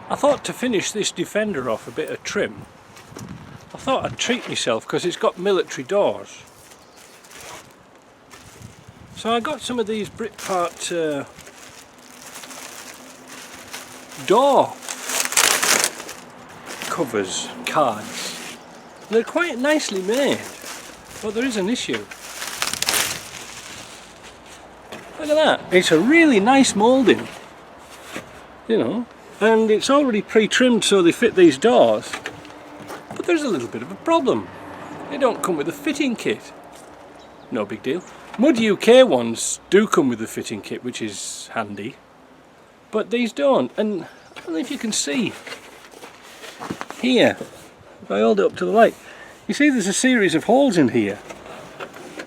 I thought to finish this Defender off a bit of trim, I thought I'd treat myself because it's got military doors. So I got some of these Britpart door covers, cards. They're quite nicely made, but there is an issue. Look at that, it's a really nice moulding, you know, and it's already pre-trimmed so they fit these doors, but there's a little bit of a problem. They don't come with a fitting kit. No big deal. MudUK ones do come with a fitting kit, which is handy, but these don't. And I don't know if you can see here, if I hold it up to the light, you see there's a series of holes in here.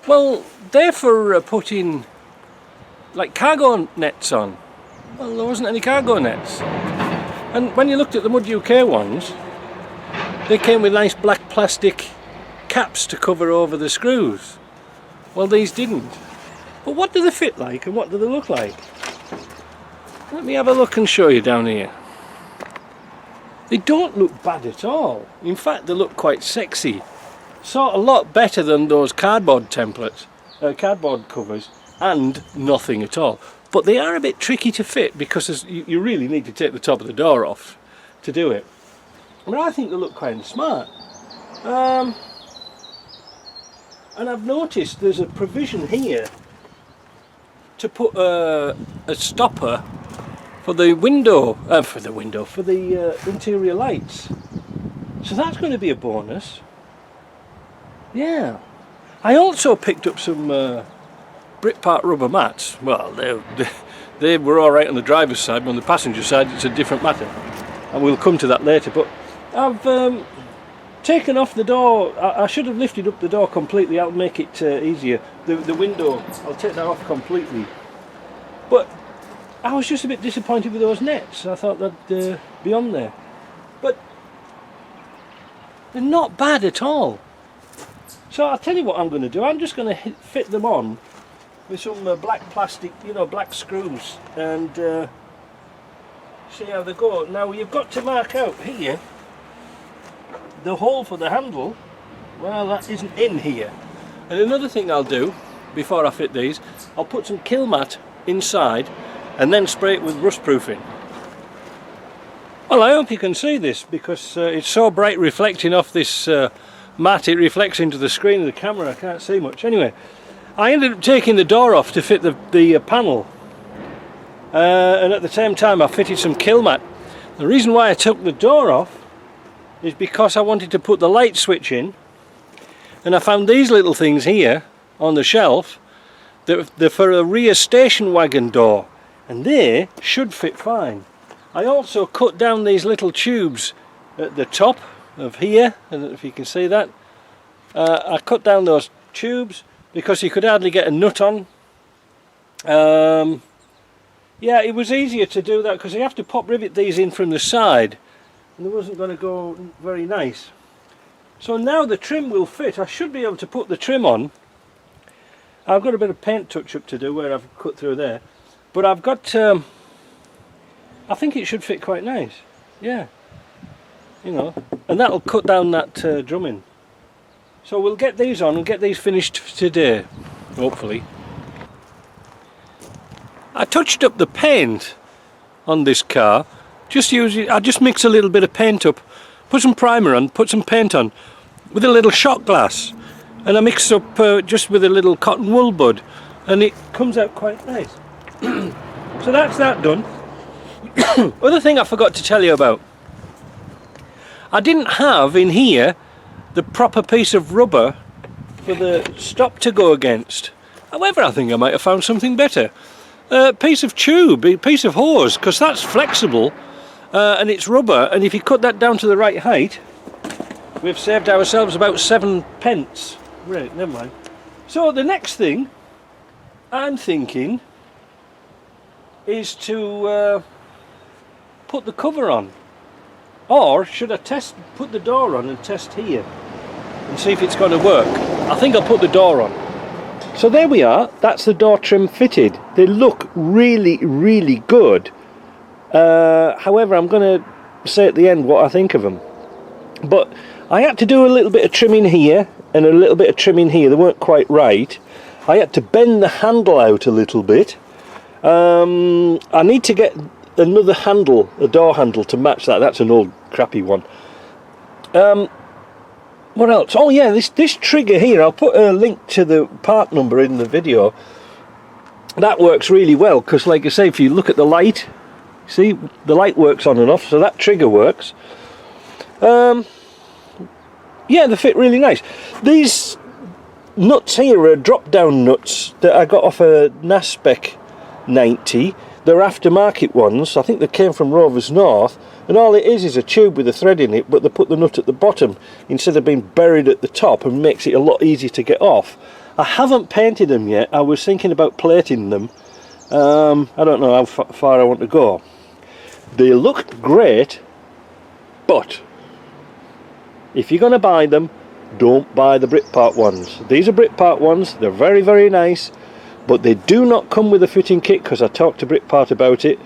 Well, they're for putting like cargo nets on. Well, there wasn't any cargo nets. And when you looked at the MudUK ones, they came with nice black plastic caps to cover over the screws. Well, these didn't. But what do they fit like and what do they look like? Let me have a look and show you down here. They don't look bad at all. In fact, they look quite sexy. Sort of a lot better than those cardboard templates, cardboard covers, and nothing at all. But they are a bit tricky to fit because you really need to take the top of the door off to do it. But I think they look quite smart. And I've noticed there's a provision here to put a stopper for the window, for the interior lights. So that's going to be a bonus. Yeah. I also picked up some Britpart rubber mats. Well, they were all right on the driver's side, but on the passenger side it's a different matter. And we'll come to that later. But I've taken off the door. I should have lifted up the door completely. That'll make it easier. The window, I'll take that off completely. But I was just a bit disappointed with those nets. I thought they'd be on there. But they're not bad at all. So I'll tell you what I'm going to do. I'm just going to fit them on with some black plastic, you know, black screws, and see how they go. Now you've got to mark out here the hole for the handle. Well, that isn't in here. And another thing I'll do before I fit these, I'll put some kill mat inside and then spray it with rust proofing. Well, I hope you can see this because it's so bright reflecting off this mat, it reflects into the screen of the camera. I can't see much. Anyway, I ended up taking the door off to fit the panel, and at the same time I fitted some kill mat. The reason why I took the door off is because I wanted to put the light switch in, and I found these little things here on the shelf that they're for a rear station wagon door, and they should fit fine. I also cut down these little tubes at the top of here, I don't know if you can see that. I cut down those tubes because you could hardly get a nut on. Yeah, it was easier to do that because you have to pop rivet these in from the side, and it wasn't going to go very nice. So now the trim will fit. I should be able to put the trim on. I've got a bit of paint touch up to do where I've cut through there, but I've got I think it should fit quite nice. Yeah, you know, and that'll cut down that drumming. So we'll get these on and get these finished today, hopefully. I touched up the paint on this car. I just mix a little bit of paint up, put some primer on, put some paint on with a little shot glass, and I mix up just with a little cotton wool bud, and it comes out quite nice. So that's that done. Other thing I forgot to tell you about, I didn't have in here the proper piece of rubber for the stop to go against. However, I think I might have found something better. A piece of tube, a piece of hose, because that's flexible and it's rubber, and if you cut that down to the right height, we've saved ourselves about 7 pence. Right, never mind. So the next thing I'm thinking is to put the cover on. Or should I put the door on and test here and see if it's going to work? I think I'll put the door on. So there we are, that's the door trim fitted. They look really, really good. However, I'm going to say at the end what I think of them. But I had to do a little bit of trimming here and a little bit of trimming here. They weren't quite right. I had to bend the handle out a little bit. I need to get another handle, a door handle, to match that. That's an old crappy one. What else? Oh yeah, this trigger here, I'll put a link to the part number in the video. That works really well, because like I say, if you look at the light, see, the light works on and off, so that trigger works. Yeah, they fit really nice. These nuts here are drop-down nuts that I got off a Naspec 90. They're aftermarket ones. I think they came from Rovers North, and all it is a tube with a thread in it, but they put the nut at the bottom instead of being buried at the top, and makes it a lot easier to get off. I haven't painted them yet. I was thinking about plating them. I don't know how far I want to go. They look great, but if you're going to buy them, don't buy the Britpart ones. These are Britpart ones. They're very, very nice, but they do not come with a fitting kit, because I talked to Britpart about it.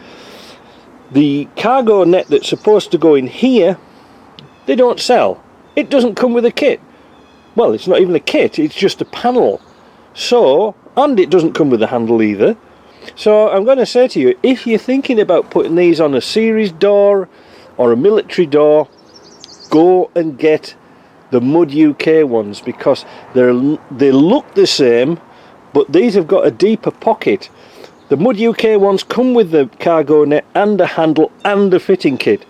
The cargo net that's supposed to go in here, they don't sell. It doesn't come with a kit. Well, it's not even a kit, it's just a panel. So, and it doesn't come with a handle either. So I'm going to say to you, if you're thinking about putting these on a series door or a military door, go and get the MudUK ones, because they look the same, but these have got a deeper pocket. The MudUK ones come with the cargo net and a handle and a fitting kit.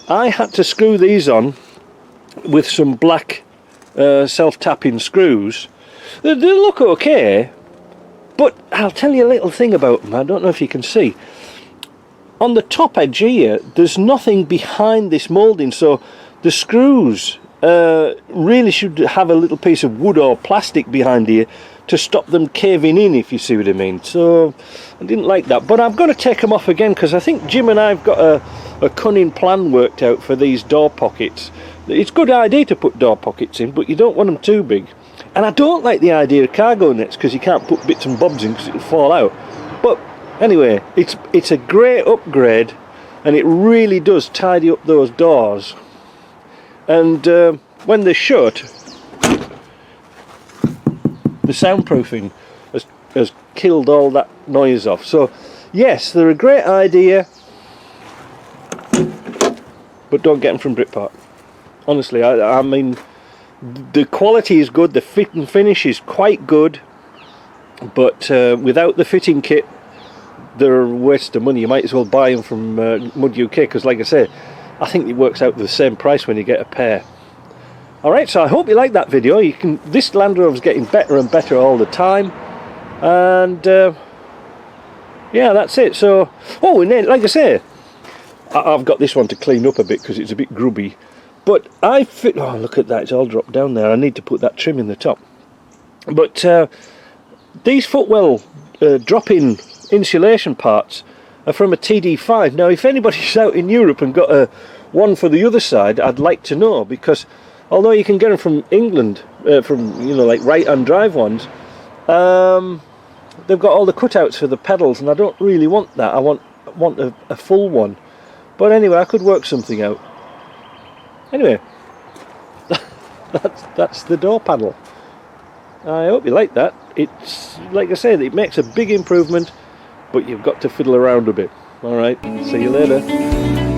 I had to screw these on with some black self-tapping screws. They look okay, but I'll tell you a little thing about them. I don't know if you can see. On the top edge here, there's nothing behind this moulding, so the screws really should have a little piece of wood or plastic behind here to stop them caving in, if you see what I mean. So I didn't like that, but I'm going to take them off again, because I think Jim and I have got a cunning plan worked out for these door pockets. It's a good idea to put door pockets in, but you don't want them too big. And I don't like the idea of cargo nets, because you can't put bits and bobs in, because it'll fall out. But anyway, it's a great upgrade, and it really does tidy up those doors. And when they're shut, the soundproofing has killed all that noise off. So yes, they're a great idea, but don't get them from Britpart. Honestly, I mean, the quality is good, the fit and finish is quite good, but without the fitting kit, they're a waste of money. You might as well buy them from MudUK, because like I say, I think it works out the same price when you get a pair. Alright, so I hope you like that video. This Land Rover's getting better and better all the time, and yeah, that's it. So, oh, and then, like I say, I've got this one to clean up a bit, because it's a bit grubby, but oh, look at that, it's all dropped down there. I need to put that trim in the top. But these footwell drop-in insulation parts are from a TD5. Now, if anybody's out in Europe and got one for the other side, I'd like to know, because although you can get them from England, from, you know, like right-hand drive ones, they've got all the cutouts for the pedals, and I don't really want that. I want a full one. But anyway, I could work something out. Anyway, that's the door panel. I hope you like that. It's, like I said, it makes a big improvement, but you've got to fiddle around a bit. Alright, see you later.